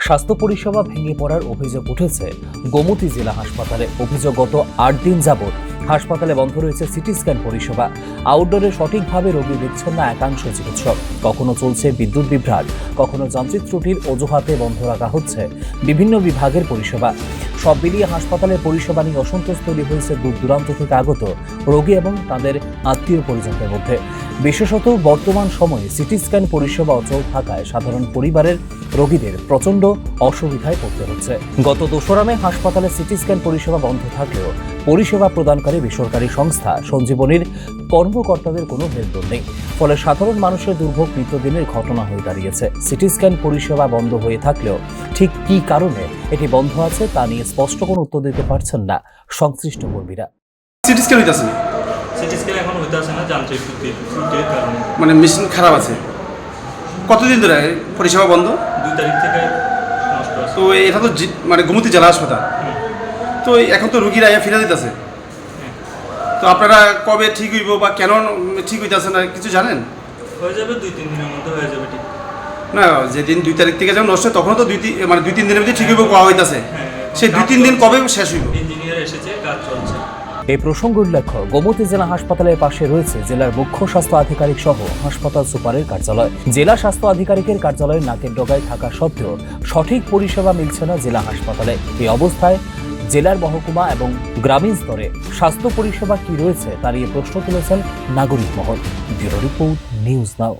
স্বাস্থ্য পরিষেবা ভেঙে পড়ার অভিযোগ উঠেছে গোমতী জেলা হাসপাতালে। অভিযোগ, গত 8 দিন যাবৎ হাসপাতালে বন্ধ রয়েছে সিটি স্ক্যান পরিষেবা। আউটডোরে সঠিকভাবে রোগী দেখছেন না একাংশ চিকিৎসক। কখনো চলছে বিদ্যুৎ বিভ্রাট, কখনো যান্ত্রিক ত্রুটির অজুহাতে বন্ধ রাখা হচ্ছে বিভিন্ন বিভাগের পরিষেবা। সব মিলিয়ে হাসপাতালের পরিষেবা নিয়ে অসন্তোষ তৈরি হয়েছে দূর দূরান্ত থেকে আগত রোগী এবং তাদের আত্মীয় পরিজনদের মধ্যে। বিশেষত বর্তমান সময়ে সিটি স্ক্যান পরিষেবা অচল থাকায় সাধারণ পরিবারের রোগীদের প্রচণ্ড অসুবিধায় পড়তে হচ্ছে। গত 2 মে হাসপাতালে সিটি স্ক্যান পরিষেবা বন্ধ থাকলেও পরিষেবা প্রদানকারী বেসরকারি সংস্থা সঞ্জীবনীর কর্মকর্তাদের কোনো হেলদোল নেই। ফলে সাধারণ মানুষের দুর্ভোগ নিত্যদিনের ঘটনা হয়ে দাঁড়িয়েছে। সিটি স্ক্যান পরিষেবা বন্ধ হয়ে থাকলেও ঠিক কী কারণে এটি বন্ধ আছে তা নিয়ে স্পষ্ট কোনো উত্তর দিতে পারছেন না সংশ্লিষ্ট কর্মীরা। সিটি স্ক্যান হইতাছে না, সিটি স্ক্যান এখন হইতাছে না যান্ত্রিক ত্রুটির কারণে। মানে মেশিন খারাপ আছে। কতদিন ধরে পরিষেবা বন্ধ? 2 তারিখ থেকে নষ্ট আছে। তো এটা তো মানে গোমতী জেলা হাসপাতাল, তো এখন তো রুগীরা ফিরে দিতেছে। তো আপনারা কবে ঠিক হইব বা কেন ঠিক হইতাছে না কিছু জানেন? হয়ে যাবে 2-3 দিনের মধ্যে হয়ে যাবে ঠিক। না, যেদিন 2 তারিখ থেকে যেমন নষ্ট হয় তখন তো 2-3 দিনের মধ্যে ঠিক হইব কোয়া হইতাছে। সেই 2-3 দিন কবে শেষ হইব? ইঞ্জিনিয়ার এসেছে, কাজ চলছে। এই প্রসঙ্গ উল্লেখ্য, গোমতী জেলা হাসপাতালের পাশে রয়েছে জেলার মুখ্য স্বাস্থ্য আধিকারিক সহ হাসপাতাল সুপারের কার্যালয়। জেলা স্বাস্থ্য আধিকারিকের কার্যালয়ের নাকের ডগায় থাকা সত্ত্বেও সঠিক পরিষেবা মিলছে না জেলা হাসপাতালে। এই অবস্থায় জেলার মহকুমা এবং গ্রামীণ স্তরে স্বাস্থ্য পরিষেবা কি রয়েছে তা নিয়ে প্রশ্ন তুলেছেন নাগরিক মহল। Bureau report, news now.